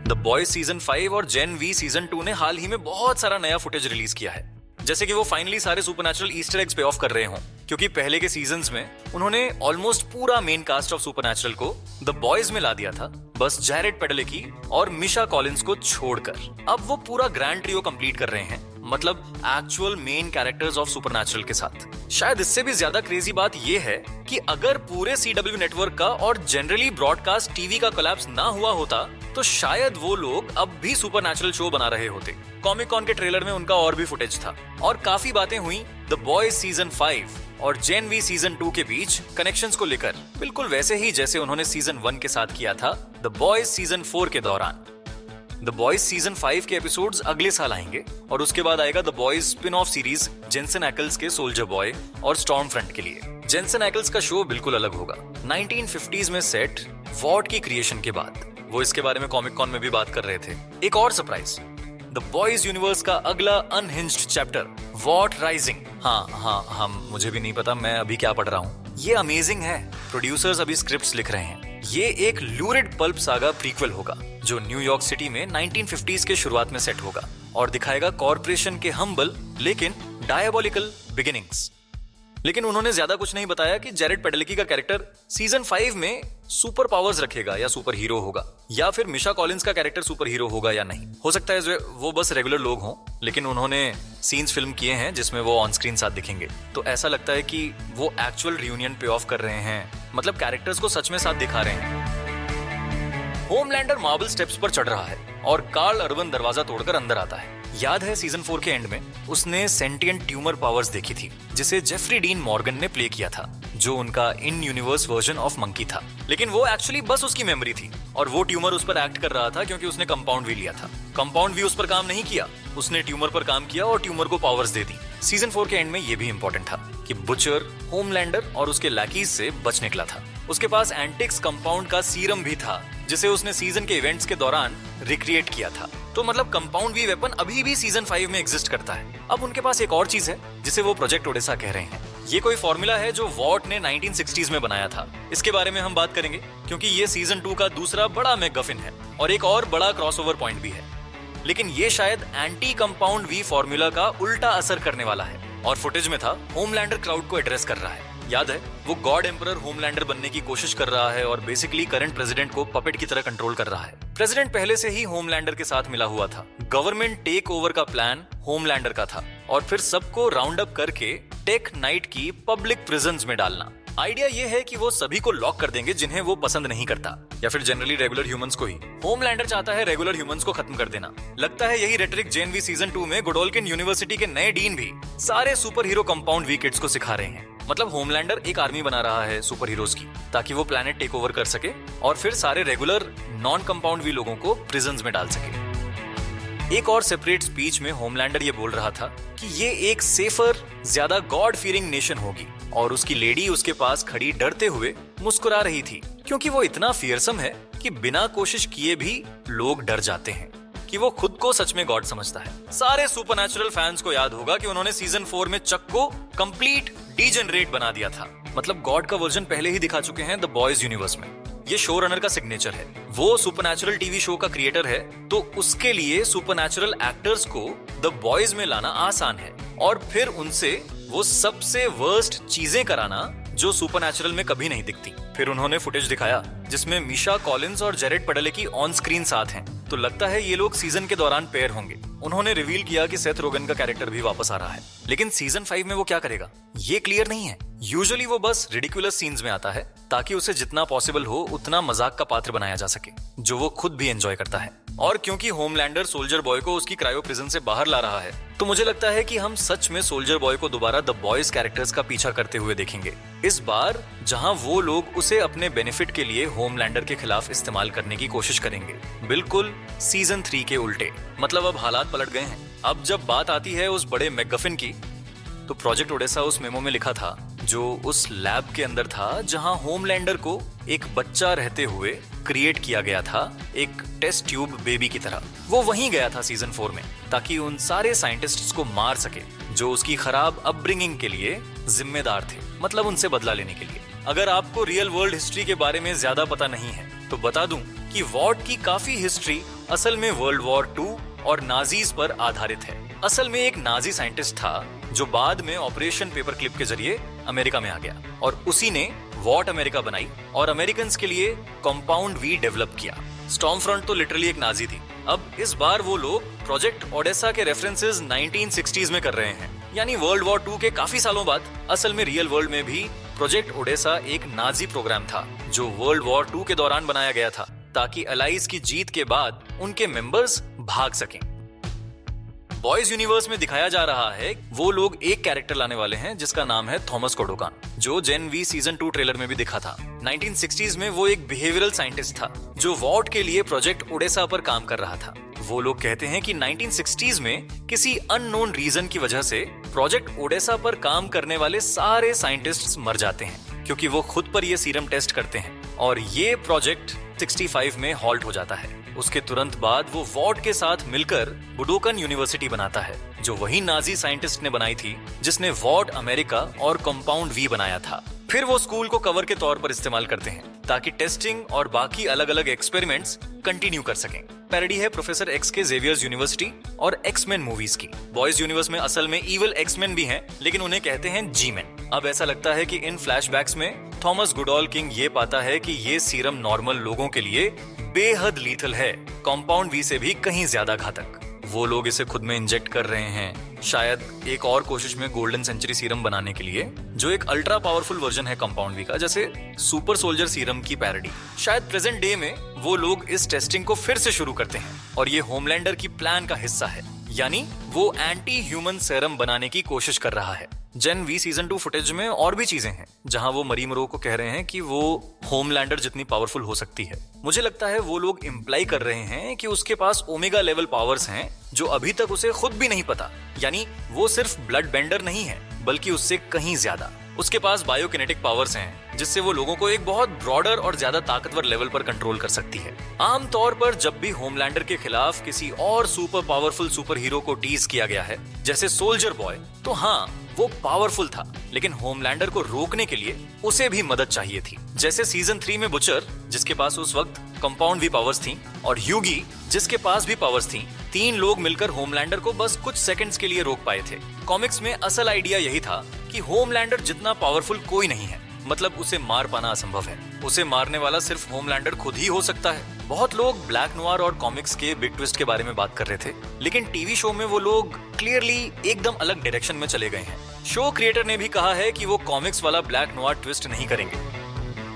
The boys season 5 और जेन we season 2 ने हाल ही में बहुत सारा नया फुटेज रिलीज किया है, जैसे कि वो फाइनली सारे सुपरनैचुरल ईस्टर एग्स पे ऑफ कर रहे हों, क्योंकि पहले के सीजन्स में उन्होंने ऑलमोस्ट पूरा मेन कास्ट ऑफ सुपरनैचुरल को द बॉयज में ला दिया था, बस जैरेड पेडेलेकी और मिशा कॉलिंस को छोड़कर। अब वो पूरा ग्रैंड ट्रियो कंप्लीट कर रहे हैं, मतलब actual main characters of supernatural के साथ। शायद इससे भी ज्यादा क्रेजी बात ये है कि अगर पूरे CW नेटवर्क का और जनरली ब्रॉडकास्ट टीवी का कोलैप्स ना हुआ होता तो शायद वो लोग अब भी सुपरनैचुरल शो बना रहे होते। कॉमिक कॉन के ट्रेलर में उनका और भी फुटेज था और काफी बातें हुई द बॉयज सीजन 5 और जेन वी सीजन 2 के बीच कनेक्शंस को लेकर, बिल्कुल वैसे ही जैसे उन्होंने सीजन 1 के साथ किया था द बॉयज सीजन 4 के दौरान। द बॉयज सीजन 5 के एपिसोड्स अगले साल आएंगे और उसके बाद आएगा The Boys spin off series Jensen Ackles के सोल्जर बॉय और स्टॉर्म फ्रंट के लिए। जेंसन एक्ल्स का शो बिल्कुल अलग होगा, 1950s में सेट वॉट की क्रिएशन के बाद। वो इसके बारे में कॉमिक कॉन में भी बात कर रहे थे। एक और सरप्राइज, द बॉयज यूनिवर्स का अगला अनहिंज्ड चैप्टर वॉट राइजिंग। हाँ, मुझे भी नहीं पता मैं अभी क्या पढ़ रहा हूँ। ये अमेजिंग है। प्रोड्यूसर्स अभी स्क्रिप्ट्स लिख रहे हैं। ये एक लूरिड पल्प सागा प्रीक्वल होगा जो न्यूयॉर्क सिटी में 1950s के शुरुआत में सेट होगा और दिखाएगा कॉर्पोरेशन के हम्बल लेकिन डायबोलिकल बिगिनिंग्स। लेकिन उन्होंने ज्यादा कुछ नहीं बताया कि जैरेड पेडेलेकी का कैरेक्टर सीजन 5 में सुपर पावर्स रखेगा या सुपर हीरो होगा, या फिर मिशा कॉलिंस का कैरेक्टर सुपर हीरो होगा या नहीं। हो सकता है वो बस रेगुलर लोग हों, लेकिन उन्होंने सीन्स फिल्म किए हैं जिसमें वो ऑन स्क्रीन साथ दिखेंगे, तो ऐसा लगता है कि वो एक्चुअल रियूनियन पे ऑफ कर रहे हैं, मतलब कैरेक्टर्स को सच में साथ दिखा रहे हैं। होमलैंडर मार्बल स्टेप्स पर चढ़ रहा है और कार्ल अर्वन दरवाजा तोड़कर अंदर आता है। याद है सीजन 4 के एंड में उसने सेंटिएंट ट्यूमर पावर्स देखी थी जिसे जेफरी डीन मॉर्गन ने प्ले किया था, जो उनका in universe version of monkey था। लेकिन वो एक्चुअली बस उसकी मेमोरी थी और वो ट्यूमर उस पर एक्ट कर रहा था क्योंकि उसने कंपाउंड वी लिया था। कंपाउंड वी उस पर काम नहीं किया, उसने ट्यूमर पर काम किया और ट्यूमर को पावर्स दे दी। सीजन 4 के एंड में ये भी इंपॉर्टेंट था कि बुचर होमलैंडर और उसके लैकीज से बच निकला था। उसके पास एंटिक्स कंपाउंड का सीरम भी था जिसे उसने सीजन के इवेंट्स के दौरान रिक्रिएट किया था। तो मतलब कंपाउंड वी वेपन अभी भी सीजन 5 में एग्जिस्ट करता है। अब उनके पास एक और चीज है जिसे वो प्रोजेक्ट ओडेसा कह रहे हैं। ये कोई फॉर्मूला है जो वॉट ने 1960s में बनाया था। इसके बारे में हम बात करेंगे क्योंकि ये सीजन 2 का दूसरा बड़ा मैकगफिन है और एक और बड़ा क्रॉसओवर पॉइंट भी है। लेकिन ये शायद एंटी कंपाउंड वी फॉर्मूला का उल्टा असर करने वाला है और फुटेज में था होमलैंडर क्राउड को एड्रेस कर रहा है। याद है वो गॉड एम्परर होमलैंडर बनने की कोशिश कर रहा है और बेसिकली करंट प्रेसिडेंट को पपेट की तरह कंट्रोल कर रहा है। प्रेसिडेंट पहले से ही होमलैंडर के साथ मिला हुआ था। गवर्नमेंट टेक ओवर का प्लान होमलैंडर का था और फिर सबको राउंड अप करके टेक नाइट की पब्लिक प्रिजन्स में डालना। आइडिया ये है कि वो सभी को लॉक कर देंगे जिन्हें वो पसंद नहीं करता, या फिर जनरली रेगुलर ह्यूमंस को ही। होमलैंडर चाहता है रेगुलर ह्यूमंस को खत्म कर देना। लगता है यही रेटरिक जेन वी सीजन 2 में गोडोल्किन यूनिवर्सिटी के नए डीन भी सारे super hero compound we kids को सिखा रहे हैं। मतलब होमलैंडर एक आर्मी बना रहा है सुपर हीरोज की ताकि वो प्लैनेट टेक ओवर कर सके और फिर सारे रेगुलर नॉन कंपाउंड वी लोगों को प्रिजन्स में डाल सके। एक और सेपरेट स्पीच में होमलैंडर ये बोल रहा था कि ये एक सेफर, ज्यादा गॉड फियरिंग नेशन होगी और उसकी लेडी उसके पास खड़ी डरते हुए मुस्कुरा रही थी क्योंकि वो इतना फियरसम है कि बिना कोशिश किए भी लोग डर जाते हैं कि वो खुद को सच में गॉड समझता है। सारे सुपरनैचुरल फैंस को याद होगा कि उन्होंने सीजन 4 में चक को कंप्लीट डीजेनरेट बना दिया था, मतलब गॉड का वर्जन पहले ही दिखा चुके हैं द बॉयज यूनिवर्स में। ये शो रनर का सिग्नेचर है। वो सुपरनैचुरल टीवी शो का क्रिएटर है, तो उसके लिए सुपरनैचुरल एक्टर्स को द बॉयज में लाना आसान है और फिर उनसे वो सबसे वर्स्ट चीजें कराना जो सुपरनैचुरल में कभी नहीं दिखती। फिर उन्होंने फुटेज दिखाया जिसमें मिशा कॉलिंस और जैरेड पेडेलेकी ऑन स्क्रीन साथ हैं, तो लगता है ये लोग सीजन के दौरान पेयर होंगे। उन्होंने रिवील किया कि सेथ रोगन का कैरेक्टर भी वापस आ रहा है, लेकिन सीजन 5 में वो क्या करेगा ये क्लियर नहीं है। यूजुअली वो बस रिडिकुलस सीन्स में आता है ताकि उसे जितना पॉसिबल हो उतना मजाक का पात्र बनाया जा सके, जो वो खुद भी एंजॉय करता है। और क्योंकि होमलैंडर सोल्जर बॉय को उसकी क्रायो प्रिजन से बाहर ला रहा है, तो मुझे लगता है कि हम सच में सोल्जर बॉय को दोबारा द बॉयज कैरेक्टर्स का पीछा करते हुए देखेंगे। इस बार जहां वो लोग उसे अपने बेनिफिट के लिए होमलैंडर के खिलाफ इस्तेमाल करने की कोशिश करेंगे, बिल्कुल सीजन 3 के उल्टे। मतलब अब हालात पलट गए हैं। अब जब बात आती है उस बड़े मैकगफिन की, तो प्रोजेक्ट ओडेसा उस मेमो में लिखा था जो उस लैब के अंदर था जहां होमलैंडर को एक बच्चा रहते हुए क्रिएट किया गया था, एक टेस्ट ट्यूब बेबी की तरह। वो वहीं गया था सीजन 4 में ताकि उन सारे साइंटिस्ट्स को मार सके जो उसकी खराब अपब्रिंगिंग के लिए जिम्मेदार थे, मतलब उनसे बदला लेने के लिए। अगर आपको रियल वर्ल्ड हिस्ट्री के बारे में ज्यादा पता नहीं है तो बता दूं कि वॉट की काफी हिस्ट्री असल में वर्ल्ड वॉर 2 और नाजीज पर आधारित है। असल में एक नाजी साइंटिस्ट था जो बाद में ऑपरेशन पेपर क्लिप के जरिए अमेरिका में आ गया और उसी ने वॉट अमेरिका बनाई और अमेरिकन्स के लिए कंपाउंड वी डेवलप किया। स्टॉर्म फ्रंट तो लिटरली एक नाजी थी। अब इस बार वो लोग प्रोजेक्ट ओडेसा के रेफरेंसेस 1960s में कर रहे हैं, यानी वर्ल्ड वॉर 2 के काफी सालों बाद। असल में रियल वर्ल्ड में भी प्रोजेक्ट ओडेसा एक नाजी प्रोग्राम था जो वर्ल्ड वॉर 2 के दौरान बनाया गया था ताकि अलाइज की जीत के बाद उनके मेंबर्स भाग सकें। बॉयज यूनिवर्स में दिखाया जा रहा है वो लोग एक कैरेक्टर लाने वाले हैं जिसका नाम है थॉमस कोडोकान, जो जेन वी सीजन 2 ट्रेलर में भी दिखा था। 1960s में वो एक बिहेवियरल साइंटिस्ट था जो वॉट के लिए प्रोजेक्ट ओडेसा पर काम कर रहा था। वो लोग कहते हैं कि 1960s में किसी अननोन रीजन की वजह से प्रोजेक्ट ओडेसा पर काम करने वाले सारे साइंटिस्ट्स मर जाते हैं क्योंकि वो खुद पर ये सीरम टेस्ट करते हैं और ये प्रोजेक्ट 65 में हॉल्ट हो जाता है। उसके तुरंत बाद वो वॉट के साथ मिलकर बुडोकन यूनिवर्सिटी बनाता है जो वही नाजी साइंटिस्ट ने बनाई थी जिसने वॉट अमेरिका और कंपाउंड वी बनाया था। फिर वो स्कूल को कवर के तौर पर इस्तेमाल करते हैं ताकि टेस्टिंग और बाकी अलग अलग एक्सपेरिमेंट्स कंटिन्यू कर सकें। पैरोडी है प्रोफेसर एक्स के जेवियर्स यूनिवर्सिटी और एक्समैन मूवीज की। बॉयज यूनिवर्स में असल में इविल एक्समैन भी हैं, लेकिन उन्हें कहते हैं जी-मैन। अब ऐसा लगता है कि इन फ्लैशबैक्स में थॉमस गुडॉल किंग ये पाता है कि ये सीरम नॉर्मल लोगों के लिए बेहद लीथल है, कंपाउंड वी से भी कहीं ज्यादा घातक। वो लोग इसे खुद में इंजेक्ट कर रहे हैं, शायद एक और कोशिश में गोल्डन सेंचुरी सीरम बनाने के लिए, जो एक अल्ट्रा पावरफुल वर्जन है कंपाउंड वी का, जैसे सुपर सोल्जर सीरम की पैरोडी। शायद प्रेजेंट डे में वो लोग इस टेस्टिंग को फिर से शुरू करते हैं और ये होमलैंडर की प्लान का हिस्सा है, यानी वो एंटी ह्यूमन सेरम बनाने की कोशिश कर रहा है। जेन वी सीजन 2 फुटेज में और भी चीजें हैं जहां वो मरी मरो को कह रहे हैं कि वो होमलैंडर जितनी पावरफुल हो सकती है। मुझे लगता है वो लोग इम्प्लाई कर रहे हैं कि उसके पास ओमेगा लेवल पावर्स हैं जो अभी तक उसे खुद भी नहीं पता, यानी वो सिर्फ ब्लड बेंडर नहीं है बल्कि उससे कहीं ज्यादा। उसके पास बायोकिनेटिक पावर्स हैं जिससे वो लोगों को एक बहुत ब्रॉडर और ज्यादा ताकतवर लेवल पर कंट्रोल कर सकती है। आमतौर पर जब भी होमलैंडर के खिलाफ किसी और सुपर पावरफुल सुपर हीरो को टीज किया गया है, जैसे सोल्जर बॉय, तो हाँ वो पावरफुल था, लेकिन होमलैंडर को रोकने के लिए उसे भी मदद चाहिए थी। जैसे सीजन 3 में बुचर, जिसके पास उस वक्त कंपाउंड भी पावर्स थी, और ह्यूगी, जिसके पास भी पावर्स थी। 3 लोग मिलकर होमलैंडर को बस कुछ सेकंड्स के लिए रोक पाए थे। कॉमिक्स में असल आइडिया यही था कि होमलैंडर जितना पावरफुल कोई नहीं है, मतलब उसे मार पाना असंभव है। उसे मारने वाला सिर्फ होमलैंडर खुद ही हो सकता है। बहुत लोग ब्लैक नोयर और कॉमिक्स के बिग ट्विस्ट के बारे में बात कर रहे थे, लेकिन टीवी शो में वो लोग क्लियरली एकदम अलग डायरेक्शन में चले गए हैं। शो क्रिएटर ने भी कहा है कि वो कॉमिक्स वाला ब्लैक नोयर ट्विस्ट नहीं करेंगे,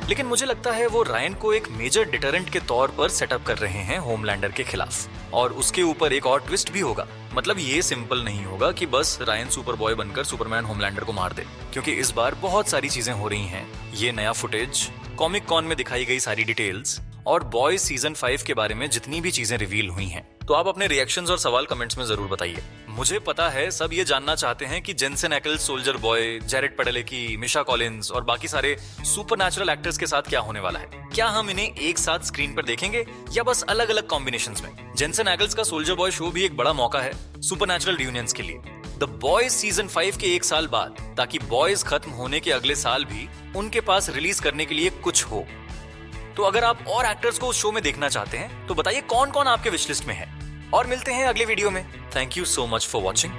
लेकिन मुझे लगता है वो रायन को एक मेजर डिटरेंट के तौर पर सेटअप कर रहे हैं होमलैंडर के खिलाफ, और उसके ऊपर एक और ट्विस्ट भी होगा। मतलब ये सिंपल नहीं होगा कि बस रायन सुपर बॉय बनकर सुपरमैन होमलैंडर को मार दे, क्योंकि इस बार बहुत सारी चीजें हो रही हैं। ये नया फुटेज, कॉमिक कॉन में दिखाई गई सारी डिटेल्स और बॉयज सीजन 5 के बारे में जितनी भी चीजें रिवील हुई हैं, तो आप अपने रिएक्शंस और सवाल कमेंट्स में जरूर बताइए। मुझे पता है सब ये जानना चाहते हैं कि जेनसन एक्ल्स सोल्जर बॉय, जैरेड पेडेलेकी, मिशा कॉलिंस और बाकी सारे सुपरनैचुरल एक्टर्स के साथ क्या होने वाला है। क्या हम इन्हें एक साथ स्क्रीन पर देखेंगे या बस अलग अलग कॉम्बिनेशंस में। जेनसन एक्ल्स का सोल्जर बॉय शो भी एक बड़ा मौका है सुपरनैचुरल रियूनियंस के लिए। द बॉयज सीजन 5 के 1 साल बाद, ताकि बॉयज खत्म होने के अगले साल भी उनके पास रिलीज करने के लिए कुछ हो। तो अगर आप और एक्टर्स को उस शो में देखना चाहते हैं तो बताइए कौन कौन आपके विश लिस्ट में है, और मिलते हैं अगले वीडियो में। Thank you so much for watching.